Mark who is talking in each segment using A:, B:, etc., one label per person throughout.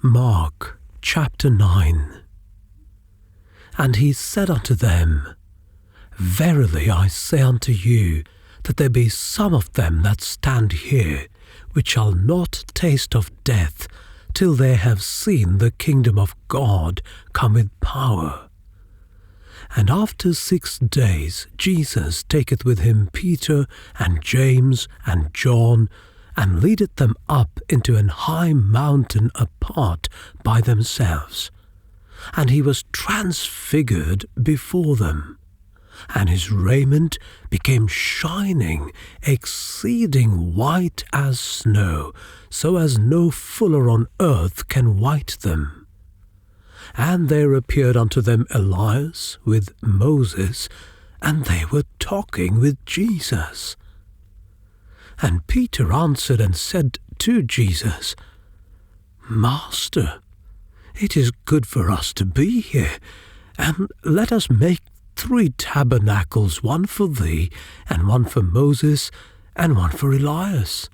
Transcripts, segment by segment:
A: Mark chapter 9. And he said unto them, Verily I say unto you, that there be some of them that stand here, which shall not taste of death, till they have seen the kingdom of God come with power. And after 6 days Jesus taketh with him Peter and James and John, and leadeth them up into an high mountain apart by themselves. And he was transfigured before them, and his raiment became shining, exceeding white as snow, so as no fuller on earth can white them. And there appeared unto them Elias with Moses, and they were talking with Jesus. And Peter answered and said to Jesus, Master, it is good for us to be here, and let us make 3 tabernacles, one for thee, and one for Moses, and one for Elias.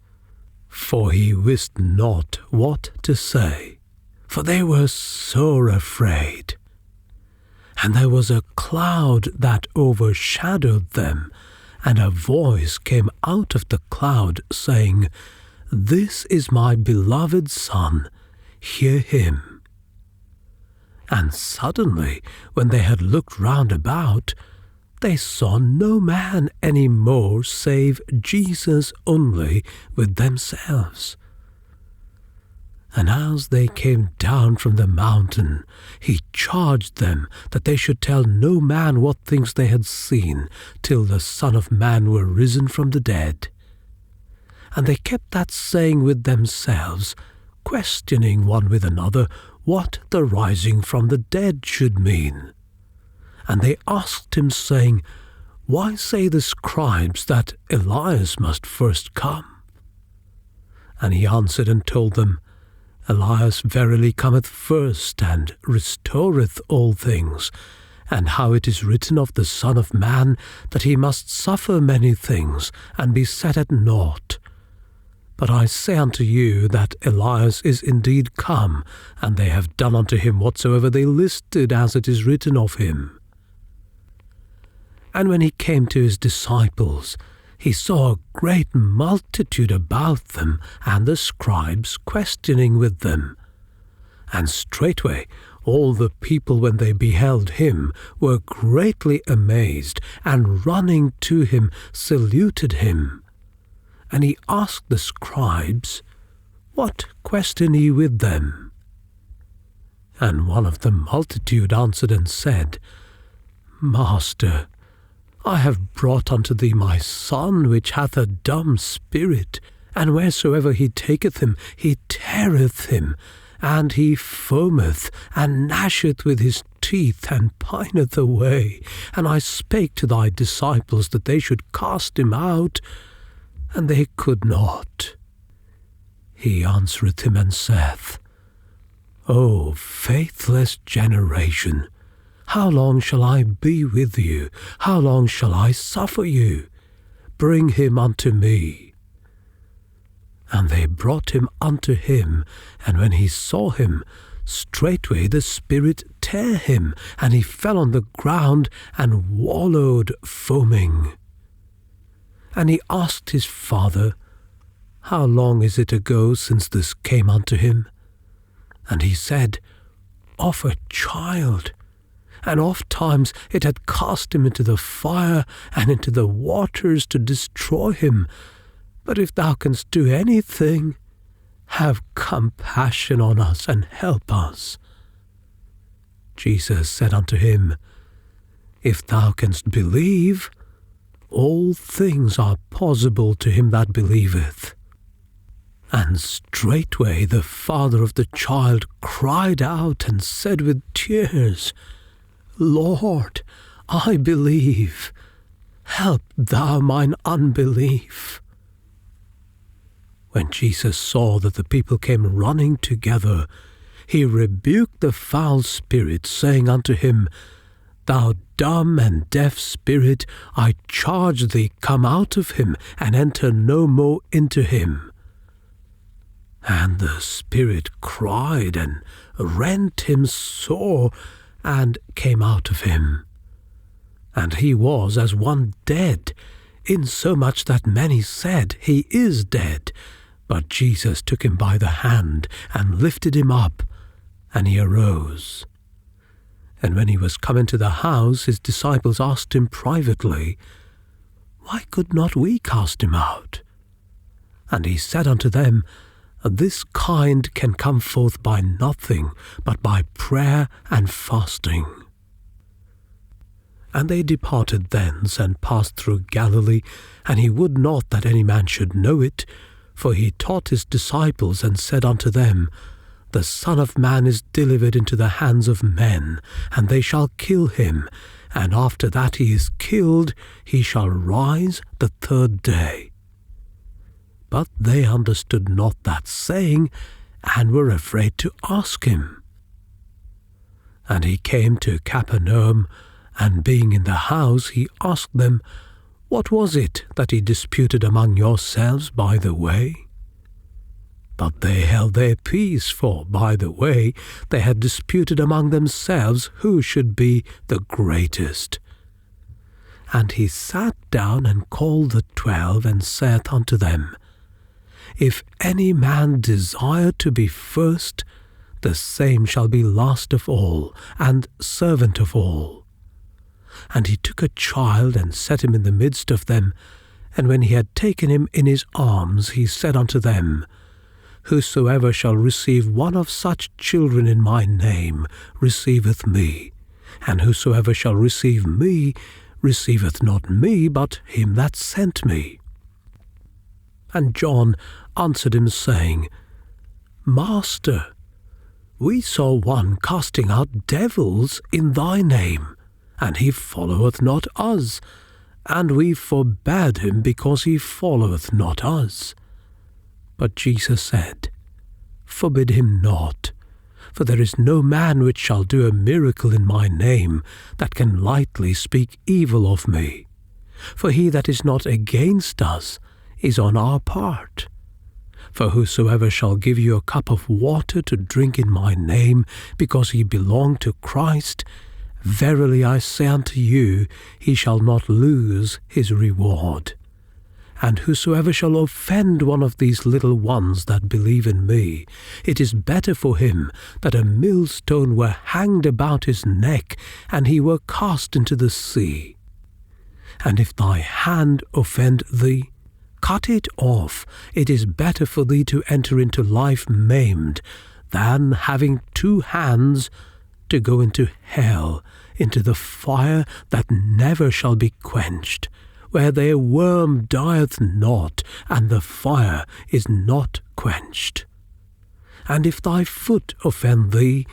A: For he wist not what to say, for they were sore afraid. And there was a cloud that overshadowed them, and a voice came out of the cloud, saying, This is my beloved Son, hear him. And suddenly, when they had looked round about, they saw no man any more save Jesus only with themselves. And as they came down from the mountain, he charged them that they should tell no man what things they had seen, till the Son of Man were risen from the dead. And they kept that saying with themselves, questioning one with another what the rising from the dead should mean. And they asked him, saying, Why say the scribes that Elias must first come? And he answered and told them, Elias verily cometh first, and restoreth all things, and how it is written of the Son of Man, that he must suffer many things, and be set at naught. But I say unto you that Elias is indeed come, and they have done unto him whatsoever they listed, as it is written of him. And when he came to his disciples, he saw a great multitude about them, and the scribes questioning with them. And straightway all the people, when they beheld him, were greatly amazed, and running to him saluted him. And he asked the scribes, What question ye with them? And one of the multitude answered and said, Master, I have brought unto thee my son, which hath a dumb spirit, and wheresoever he taketh him, he teareth him, and he foameth, and gnasheth with his teeth, and pineth away. And I spake to thy disciples that they should cast him out, and they could not. He answereth him and saith, O faithless generation, how long shall I be with you? How long shall I suffer you? Bring him unto me. And they brought him unto him, and when he saw him, straightway the spirit tare him, and he fell on the ground, and wallowed foaming. And he asked his father, How long is it ago since this came unto him? And he said, Of a child. And oft times it had cast him into the fire and into the waters to destroy him. But if thou canst do anything, have compassion on us and help us. Jesus said unto him, If thou canst believe, all things are possible to him that believeth. And straightway the father of the child cried out and said with tears, Lord, I believe. Help thou mine unbelief. When Jesus saw that the people came running together, he rebuked the foul spirit, saying unto him, Thou dumb and deaf spirit, I charge thee, come out of him, and enter no more into him. And the spirit cried and rent him sore, and came out of him. And he was as one dead, insomuch that many said, He is dead. But Jesus took him by the hand, and lifted him up, and he arose. And when he was come into the house, his disciples asked him privately, Why could not we cast him out? And he said unto them, This kind can come forth by nothing, but by prayer and fasting. And they departed thence, and passed through Galilee, and he would not that any man should know it, for he taught his disciples, and said unto them, The Son of Man is delivered into the hands of men, and they shall kill him, and after that he is killed, he shall rise the third day. But they understood not that saying, and were afraid to ask him. And he came to Capernaum, and being in the house, he asked them, What was it that he disputed among yourselves by the way? But they held their peace, for by the way they had disputed among themselves who should be the greatest. And he sat down and called the 12, and saith unto them, If any man desire to be first, the same shall be last of all, and servant of all. And he took a child, and set him in the midst of them, and when he had taken him in his arms, he said unto them, Whosoever shall receive one of such children in my name receiveth me, and whosoever shall receive me receiveth not me, but him that sent me. And John answered him, saying, Master, we saw one casting out devils in thy name, and he followeth not us, and we forbade him, because he followeth not us. But Jesus said, Forbid him not, for there is no man which shall do a miracle in my name that can lightly speak evil of me. For he that is not against us is on our part. For whosoever shall give you a cup of water to drink in my name, because he belong to Christ, verily I say unto you, he shall not lose his reward. And whosoever shall offend one of these little ones that believe in me, it is better for him that a millstone were hanged about his neck, and he were cast into the sea. And if thy hand offend thee, cut it off. It is better for thee to enter into life maimed, than, having 2 hands, to go into hell, into the fire that never shall be quenched, where their worm dieth not, and the fire is not quenched. And if thy foot offend thee,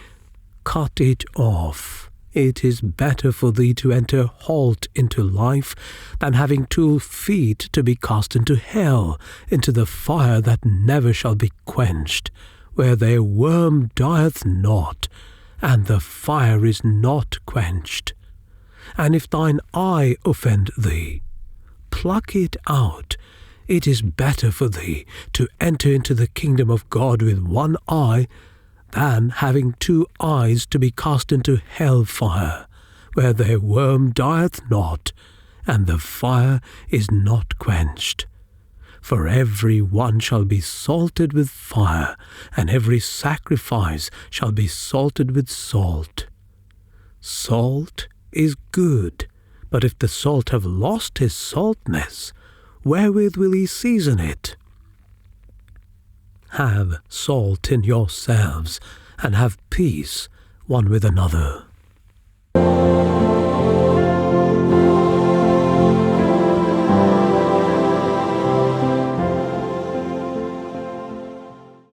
A: cut it off. It is better for thee to enter halt into life, than having 2 feet to be cast into hell, into the fire that never shall be quenched, where their worm dieth not, and the fire is not quenched. And if thine eye offend thee, pluck it out. It is better for thee to enter into the kingdom of God with 1 eye, than having 2 eyes to be cast into hell fire, where their worm dieth not, and the fire is not quenched. For every one shall be salted with fire, and every sacrifice shall be salted with salt. Salt is good, but if the salt have lost his saltness, wherewith will he season it? Have salt in yourselves, and have peace one with another.